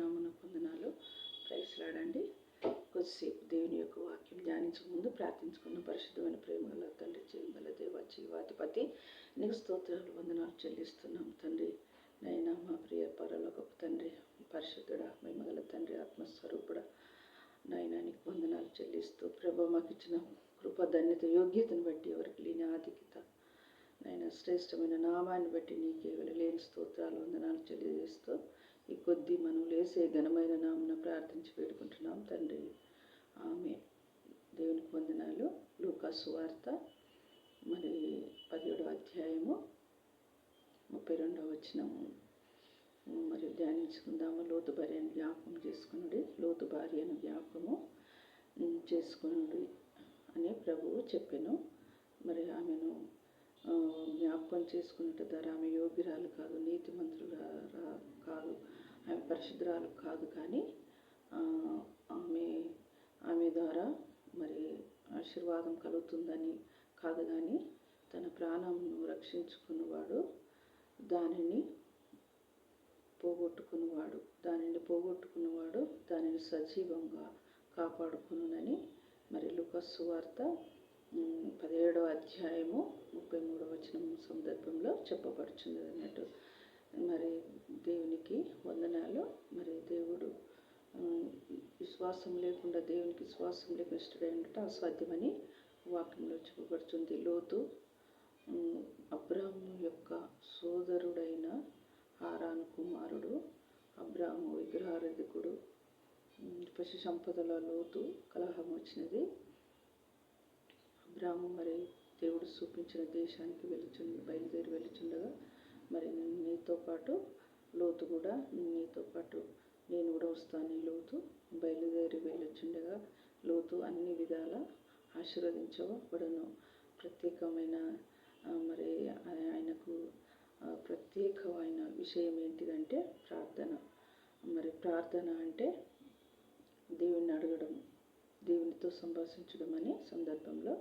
నామమున వందనాలు. ప్రైజ్లాడండి. కొద్దిసేపు దేవుని యొక్క వాక్యం ధ్యానించక ముందు ప్రార్థించుకున్న పరిశుద్ధమైన ప్రేమగల తండ్రి, జీవగల దేవ, జీవాధిపతి, నీకు స్తోత్రాలు వందనాలు చెల్లిస్తున్నాం తండ్రి. నైనా మా ప్రియ పరలోకపు తండ్రి, పరిశుద్ధుడా, మహిమగల తండ్రి, ఆత్మస్వరూపుడ నాయనా, నీకు వందనాలు చెల్లిస్తూ ప్రభు మాకు ఇచ్చిన కృప, ధన్యత, యోగ్యతను బట్టి ఎవరికి లేని ఆధిక్యత నాయన శ్రేష్టమైన నామాన్ని బట్టి నీకే లేని స్తోత్రాలు వందనాలు చెల్లిస్తూ ఈ కొద్ది మనం లేసే ఘనమైన నామన ప్రార్థించి పెట్టుకుంటున్నాం తండ్రి. ఆమె దేవునికి వందనాలు. లూకా సువార్త మరి 17వ అధ్యాయము 32వ వచనము మరి ధ్యానించుకుందాము. లోతు భార్యను జ్ఞాపకం చేసుకునుడి, లోతు భార్యను జ్ఞాపకము చేసుకునుడి అని ప్రభువు చెప్పాను. మరి ఆమెను జ్ఞాపకం చేసుకున్నట్టు ద్వారా ఆమె యోగ్యురాలు కాదు, నీతిమంతులు కాదు, ఆమె పరిశుద్ధురాలు కాదు, కానీ ఆమె ద్వారా మరి ఆశీర్వాదం కలుగుతుందని కాదు, కానీ తన ప్రాణంను రక్షించుకున్నవాడు దానిని పోగొట్టుకున్నవాడు దానిని సజీవంగా కాపాడుకునునని మరి లూకా సువార్త 17వ అధ్యాయము 33వ వచనం సందర్భంలో చెప్పబడుచున్నది అన్నట్టు. మరి దేవునికి వందనాలు. మరి దేవుడు విశ్వాసం లేకుండా, దేవునికి విశ్వాసం లేకుండా ఇష్టడైనట్టు అసాధ్యమని వాక్యంలో చెప్పబడుతుంది. లోతు అబ్రాము యొక్క సోదరుడైన హారాను కుమారుడు. అబ్రాము విగ్రహారాధికుడు. పశు సంపదల లోతు కలహం వచ్చినది. అబ్రాము మరి దేవుడు చూపించిన దేశానికి బయలుదేరి వెళుచుండగా మరి నీతో పాటు లోతు కూడా, నీతో పాటు నేను కూడా వస్తాను. లోతు బయలుదేరి వెళ్ళుచుండగా లోతు అన్ని విధాల ఆశీర్వదించబడను. ప్రత్యేకమైన మరి ఆయనకు ప్రత్యేకమైన విషయం ఏంటిదంటే ప్రార్థన. మరి ప్రార్థన అంటే దేవుని అడగడం, దేవునితో సంభాషించడం అనే సందర్భంలో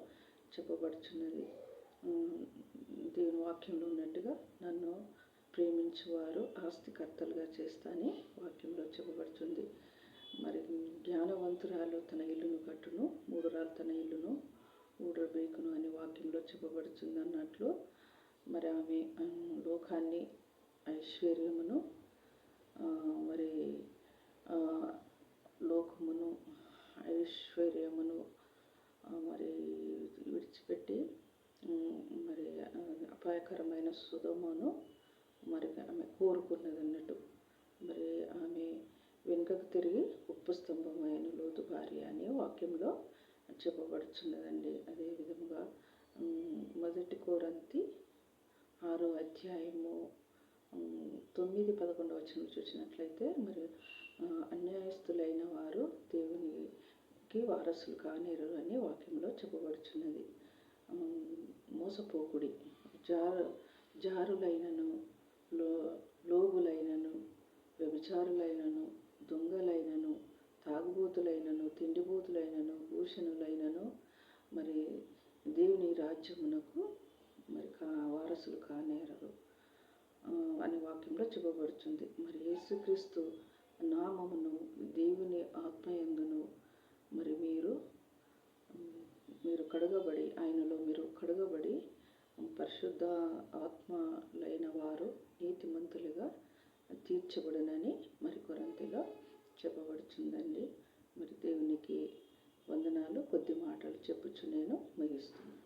చెప్పబడుచున్నది. దేవుని వాక్యంలో ఉన్నట్టుగా నన్ను ప్రేమించువారు ఆస్తికర్తలుగా చేస్తానని వాక్యంలో చెప్పబడుతుంది. మరి జ్ఞానవంతురాలు తన ఇల్లును కట్టును, మూఢురాలు తన ఇల్లును ఊడబేకును అని వాక్యంలో చెప్పబడుతుంది అన్నట్లు మరి ఆమె లోకాన్ని, ఐశ్వర్యమును, మరి లోకమును, ఐశ్వర్యమును మరి విడిచిపెట్టి మరి అపాయకరమైన సుధమును మరి ఆమె కోరుకున్నది అన్నట్టు. మరి ఆమె వెనుకకు తిరిగి ఉప్పు స్తంభమైన లోతు భార్య అనే వాక్యంలో చెప్పబడుచున్నదండి. అదేవిధంగా 1 కొరింథీ 6వ అధ్యాయము 9-11 వచనం చూసినట్లయితే మరి అన్యాయస్తులైన వారు దేవునికి వారసులు కానేరు అని వాక్యంలో చెప్పబడుచున్నది. మోసపోకుడి, జారులైనను, లోగులైనను, వ్యభిచారులైనను, దొంగలైనను, తాగుబోతులైనను, తిండిబోతులైనను, భూషణులైనను మరి దేవుని రాజ్యమునకు మరి వారసులు కానేరరు అనే వాక్యంలో చెప్పబడుతుంది. మరి యేసుక్రీస్తు నామమును, దేవుని ఆత్మయందును మరి మీరు కడగబడి, ఆయనలో మీరు కడగబడి పరిశుద్ధ ఆత్మలైన వారు నీతిమంతులుగా తీర్చబడునని మరి కొరింథీలో చెప్పబడుతుందండి. మరి దేవునికి వందనాలు. కొద్ది మాటలు చెప్పుచు నేను ముగిస్తున్నాను.